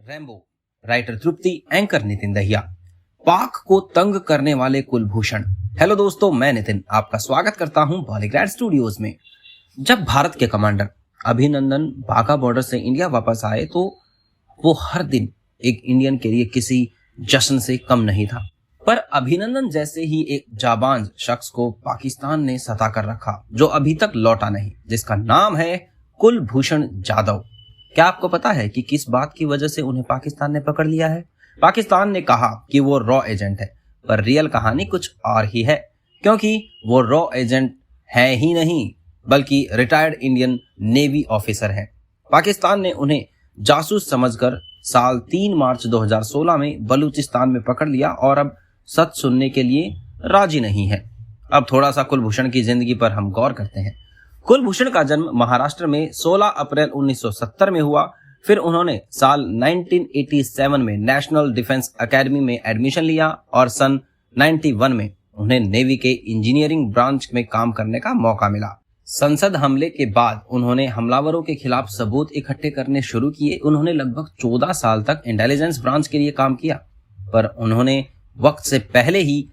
Rambo, writer तृप्ति, anchor Nitin Dahiya. पाक को तंग करने वाले कुलभूषण। हेलो दोस्तों, मैं नितिन आपका स्वागत करता हूं बॉलीग्रैड स्टूडियोज में। जब भारत के कमांडर अभिनंदन बाघा बॉर्डर से इंडिया वापस आए तो वो हर दिन एक इंडियन के लिए किसी जश्न से कम नहीं था। पर अभिनंदन जैसे ही एक जाबाज शख्स को पाकिस्तान ने सता कर रखा, जो अभी तक लौटा नहीं, जिसका नाम है कुलभूषण जाधव। क्या आपको पता है कि किस बात की वजह से उन्हें पाकिस्तान ने पकड़ लिया है? पाकिस्तान ने कहा कि वो रॉ एजेंट है, पर रियल कहानी कुछ और ही है, क्योंकि वो रॉ एजेंट है ही नहीं बल्कि रिटायर्ड इंडियन नेवी ऑफिसर है। पाकिस्तान ने उन्हें जासूस समझकर साल 3 मार्च 2016 में बलूचिस्तान में पकड़ लिया और अब सच सुनने के लिए राजी नहीं है। अब थोड़ा सा कुलभूषण की जिंदगी पर हम गौर करते हैं। कुलभूषण का जन्म महाराष्ट्र में 16 अप्रैल 1970 में हुआ। फिर उन्होंने साल 1987 में नेशनल डिफेंस एकेडमी में एडमिशन लिया और सन 91 में उन्हें नेवी के इंजीनियरिंग ब्रांच में काम करने का मौका मिला। संसद हमले के बाद उन्होंने हमलावरों के खिलाफ सबूत इकट्ठे करने शुरू किए। उन्होंने लगभग 14 साल तक इंटेलिजेंस ब्रांच के लिए काम किया, पर उन्होंने वक्त से पहले ही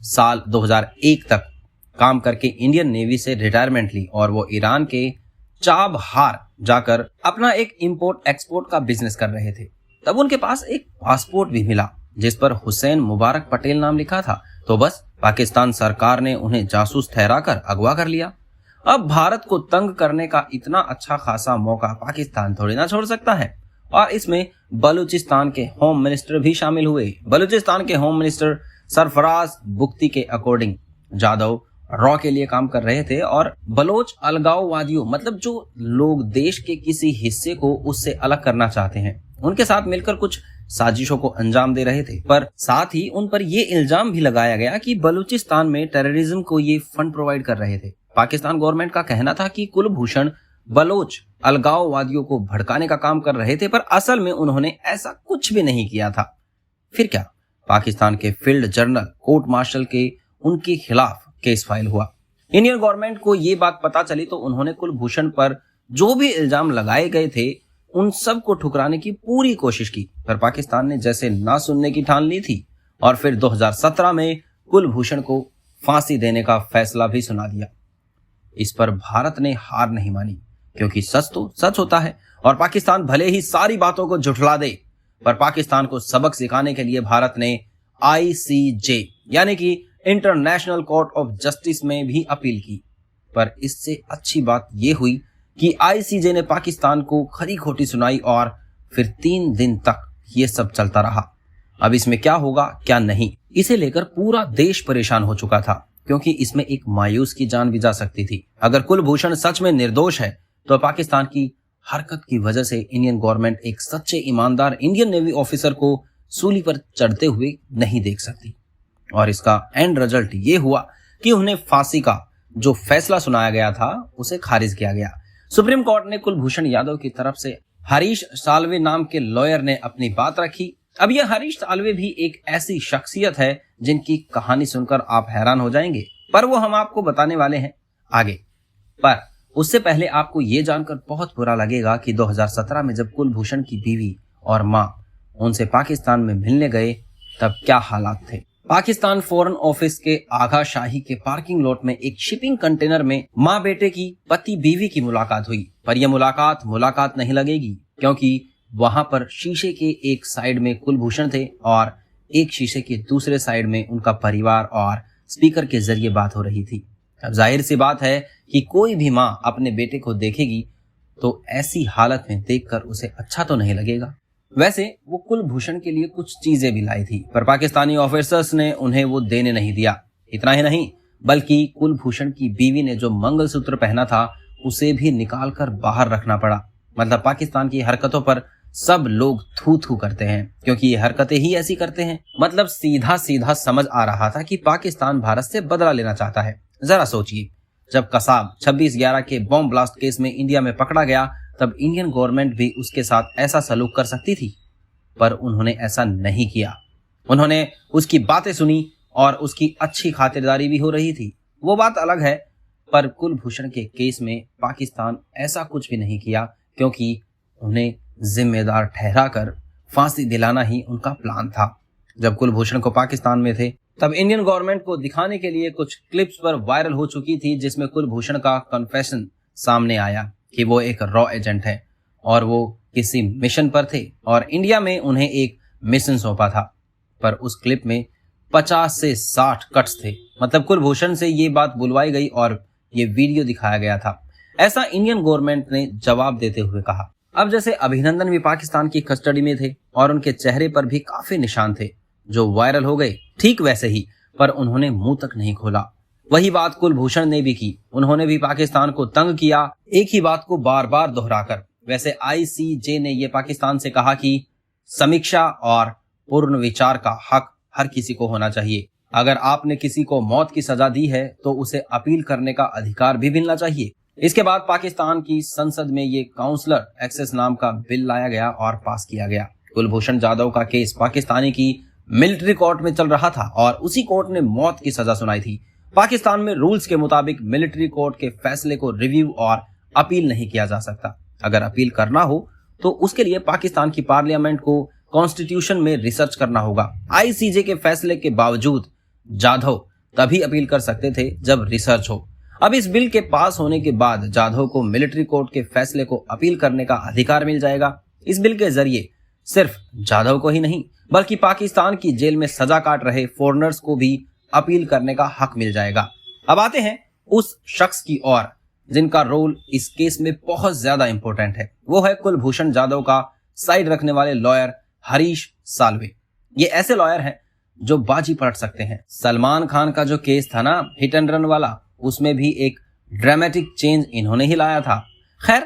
साल 2001 तक काम करके इंडियन नेवी से रिटायरमेंट ली और वो ईरान के चाबहार जाकर अपना एक इंपोर्ट एक्सपोर्ट का बिजनेस कर रहे थे। तब उनके पास एक पासपोर्ट भी मिला जिस पर हुसैन मुबारक पटेल नाम लिखा था। तो बस पाकिस्तान सरकार ने उन्हें जासूस ठहराकर अगवा कर लिया। अब भारत को तंग करने का इतना अच्छा खासा मौका पाकिस्तान थोड़ी ना छोड़ सकता है, और इसमें बलूचिस्तान के होम मिनिस्टर भी शामिल हुए। बलूचिस्तान के होम मिनिस्टर सरफराज बुख्ती के अकॉर्डिंग जाधव रॉ के लिए काम कर रहे थे और बलोच अलगाववादियों, मतलब जो लोग देश के किसी हिस्से को उससे अलग करना चाहते हैं, उनके साथ मिलकर कुछ साजिशों को अंजाम दे रहे थे। पर साथ ही उन पर यह इल्जाम भी लगाया गया कि बलूचिस्तान में टेररिज्म को ये फंड प्रोवाइड कर रहे थे। पाकिस्तान गवर्नमेंट का कहना था कि कुलभूषण बलोच अलगाववादियों को भड़काने का काम कर रहे थे, पर असल में उन्होंने ऐसा कुछ भी नहीं किया था। फिर क्या, पाकिस्तान के फील्ड जर्नल कोर्ट मार्शल के उनके खिलाफ केस फाइल हुआ। इंडियन गवर्नमेंट को ये बात पता चली तो उन्होंने कुलभूषण पर जो भी इल्जाम लगाए गए थे उन सब को ठुकराने की पूरी कोशिश की, पर पाकिस्तान ने जैसे ना सुनने की ठान ली थी और फिर 2017 में कुलभूषण को फांसी देने का फैसला भी सुना दिया। इस पर भारत ने हार नहीं मानी, क्योंकि सच तो सच होता है और पाकिस्तान भले ही सारी बातों को झुठला दे, पर पाकिस्तान को सबक सिखाने के लिए भारत ने ICJ यानी कि इंटरनेशनल कोर्ट ऑफ जस्टिस में भी अपील की। पर इससे अच्छी बात यह हुई कि ICJ ने पाकिस्तान को खरी खोटी सुनाई और फिर 3 दिन तक ये सब चलता रहा। अब इसमें क्या होगा क्या नहीं, इसे लेकर पूरा देश परेशान हो चुका था, क्योंकि इसमें एक मायूस की जान भी जा सकती थी। अगर कुलभूषण सच में निर्दोष है तो पाकिस्तान की हरकत की वजह से इंडियन गवर्नमेंट एक सच्चे ईमानदार इंडियन नेवी ऑफिसर को सूली पर चढ़ते हुए नहीं देख सकती। और इसका एंड रिजल्ट ये हुआ कि उन्हें फांसी का जो फैसला सुनाया गया था उसे खारिज किया गया। सुप्रीम कोर्ट ने कुलभूषण यादव की तरफ से हरीश साल्वे नाम के लॉयर ने अपनी बात रखी। अब यह हरीश साल्वे भी एक ऐसी शख्सियत है जिनकी कहानी सुनकर आप हैरान हो जाएंगे, पर वो हम आपको बताने वाले हैं आगे। पर उससे पहले आपको ये जानकर बहुत बुरा लगेगा कि 2017 में जब कुलभूषण की बीवी और मां उनसे पाकिस्तान में मिलने गए तब क्या हालात थे। पाकिस्तान फॉरेन ऑफिस के आगा शाही के पार्किंग लॉट में एक शिपिंग कंटेनर में माँ बेटे की पति बीवी की मुलाकात हुई। पर यह मुलाकात नहीं लगेगी, क्योंकि वहां पर शीशे के एक साइड में कुलभूषण थे और एक शीशे के दूसरे साइड में उनका परिवार और स्पीकर के जरिए बात हो रही थी। अब जाहिर सी बात है कि कोई भी माँ अपने बेटे को देखेगी तो ऐसी हालत में देखकर उसे अच्छा तो नहीं लगेगा। वैसे वो कुलभूषण के लिए कुछ चीजें भी लाई थी, पर पाकिस्तानी ऑफिसर्स ने उन्हें वो देने नहीं दिया। इतना ही नहीं, बल्कि कुलभूषण की बीवी ने जो मंगलसूत्र पहना था उसे भी निकाल कर बाहर रखना पड़ा। मतलब पाकिस्तान की हरकतों पर सब लोग थू थू करते हैं, क्योंकि ये हरकतें ही ऐसी करते हैं। मतलब सीधा सीधा समझ आ रहा था कि पाकिस्तान भारत से बदला लेना चाहता है। जरा सोचिए, जब कसाब 26/11 के बॉम्ब ब्लास्ट केस में इंडिया में पकड़ा गया तब इंडियन गवर्नमेंट भी उसके साथ ऐसा सलूक कर सकती थी, पर उन्होंने ऐसा नहीं किया। उन्होंने उसकी बातें सुनी और उसकी अच्छी खातिरदारी भी हो रही थी, वो बात अलग है। पर कुलभूषण के केस में पाकिस्तान ऐसा कुछ भी नहीं किया, क्योंकि उन्हें जिम्मेदार ठहराकर फांसी दिलाना ही उनका प्लान था। जब कुलभूषण को पाकिस्तान में थे तब इंडियन गवर्नमेंट को दिखाने के लिए कुछ क्लिप्स पर वायरल हो चुकी थी, जिसमें कुलभूषण का कन्फेशन सामने आया कि वो एक रॉ एजेंट है और वो किसी मिशन पर थे और इंडिया में उन्हें एक मिशन सौंपा था। पर उस क्लिप में 50 से 60 कट्स थे। मतलब कुलभूषण से ये बात बुलवाई गई और ये वीडियो दिखाया गया था, ऐसा इंडियन गवर्नमेंट ने जवाब देते हुए कहा। अब जैसे अभिनंदन भी पाकिस्तान की कस्टडी में थे और उनके चेहरे पर भी काफी निशान थे जो वायरल हो गए, ठीक वैसे ही पर उन्होंने मुंह तक नहीं खोला। वही बात कुलभूषण ने भी की। उन्होंने भी पाकिस्तान को तंग किया, एक ही बात को बार बार दोहराकर। वैसे ICJ ने यह पाकिस्तान से कहा कि समीक्षा और पूर्ण विचार का हक हर किसी को होना चाहिए। अगर आपने किसी को मौत की सजा दी है तो उसे अपील करने का अधिकार भी मिलना चाहिए। इसके बाद पाकिस्तान की संसद में ये काउंसलर एक्सेस नाम का बिल लाया गया और पास किया गया। कुलभूषण जाधव का केस पाकिस्तानी की मिलिट्री कोर्ट में चल रहा था और उसी कोर्ट ने मौत की सजा सुनाई थी। पाकिस्तान में रूल्स के मुताबिक मिलिट्री कोर्ट के फैसले को रिव्यू और अपील नहीं किया जा सकता। अगर अपील करना हो तो उसके लिए पाकिस्तान की पार्लियामेंट को कॉन्स्टिट्यूशन में रिसर्च करना होगा। ICJ के फैसले के बावजूद जाधव तभी अपील कर सकते थे जब रिसर्च हो। अब इस बिल के पास होने के बाद जाधव को मिलिट्री कोर्ट के फैसले को अपील करने का अधिकार मिल जाएगा। इस बिल के जरिए सिर्फ जाधव को ही नहीं बल्कि पाकिस्तान की जेल में सजा काट रहे फॉरेनर्स को भी अपील करने का हक मिल जाएगा। अब आते हैं उस शख्स की ओर जिनका रोल इस केस में बहुत ज्यादा इंपॉर्टेंट है। वो है कुलभूषण जाधव का साइड रखने वाले लॉयर हरीश साल्वे। ये ऐसे लॉयर हैं जो बाजी पलट सकते हैं। सलमान खान का जो केस था ना, हिट एंड रन वाला, उसमें भी एक ड्रामेटिक चेंज इन्होंने ही लाया था। खैर,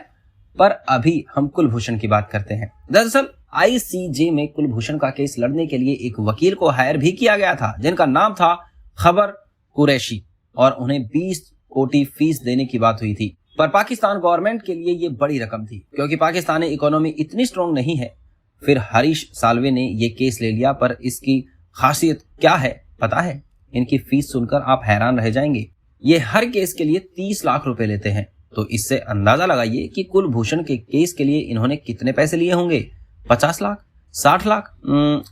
पर अभी हम कुलभूषण की बात करते हैं। दरअसल ICJ में कुलभूषण का केस लड़ने के लिए एक वकील को हायर भी किया गया था जिनका नाम था खबर कुरैशी और उन्हें 20 कोटी फीस देने की बात हुई थी। पर पाकिस्तान गवर्नमेंट के लिए ये बड़ी रकम थी क्योंकि पाकिस्तानी इकोनॉमी इतनी स्ट्रॉन्ग नहीं है। फिर हरीश साल्वे ने ये केस ले लिया। पर इसकी खासियत क्या है पता है? इनकी फीस सुनकर आप हैरान रह जाएंगे। ये हर केस के लिए 30 लाख रुपए लेते हैं। तो इससे अंदाजा लगाइए कि कुलभूषण के केस के लिए इन्होंने कितने पैसे लिए होंगे। 50 लाख, 60 लाख,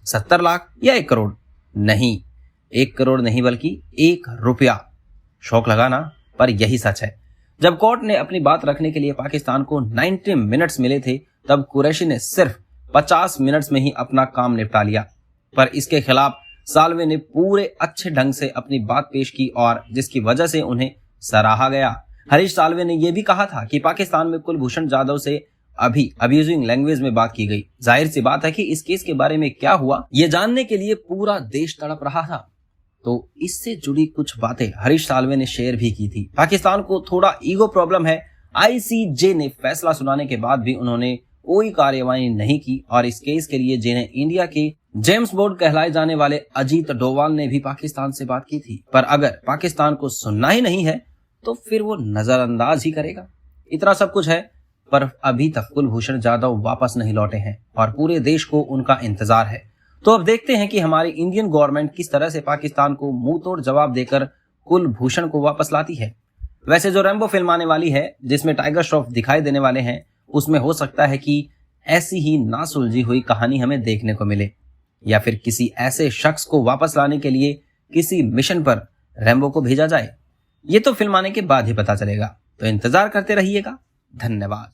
70 लाख या 1 करोड़? नहीं, 1 करोड़ नहीं बल्कि 1 रुपया। शौक लगा ना? पर यही सच है। जब कोर्ट ने अपनी बात रखने के लिए पाकिस्तान को 90 मिनट्स मिले थे तब कुरैशी ने सिर्फ 50 मिनट्स में ही अपना काम निपटा लिया। पर इसके खिलाफ साल्वे ने पूरे अच्छे ढंग से अपनी बात पेश की और जिसकी वजह से उन्हें सराहा गया। हरीश साल्वे ने यह भी कहा था कि पाकिस्तान में कुलभूषण जाधव से अभी अब्यूजिंग लैंग्वेज में बात की गई। जाहिर सी बात है कि इस केस के बारे में क्या हुआ ये जानने के लिए पूरा देश तड़प रहा था। तो इससे जुड़ी कुछ बातें हरीश साल्वे ने शेयर भी की थी। पाकिस्तान को थोड़ा ईगो प्रॉब्लम है। ICJ ने फैसला सुनाने के बाद भी उन्होंने कोई कार्यवाही नहीं की और इस केस के लिए जिन्हें इंडिया के जेम्स बॉन्ड कहलाए जाने वाले अजीत डोवाल ने भी पाकिस्तान से बात की थी। पर अगर पाकिस्तान को सुनना ही नहीं है तो फिर वो नजरअंदाज ही करेगा। इतना सब कुछ है पर अभी तक कुलभूषण जाधव वापस नहीं लौटे हैं और पूरे देश को उनका इंतजार है। तो अब देखते हैं कि हमारी इंडियन गवर्नमेंट किस तरह से पाकिस्तान को मुंह तोड़ जवाब देकर कुलभूषण को वापस लाती है। वैसे जो रैम्बो फिल्म आने वाली है जिसमें टाइगर श्रॉफ दिखाई देने वाले हैं, उसमें हो सकता है कि ऐसी ही ना सुलझी हुई कहानी हमें देखने को मिले या फिर किसी ऐसे शख्स को वापस लाने के लिए किसी मिशन पर रैम्बो को भेजा जाए। ये तो फिल्म आने के बाद ही पता चलेगा। तो इंतजार करते रहिएगा। धन्यवाद।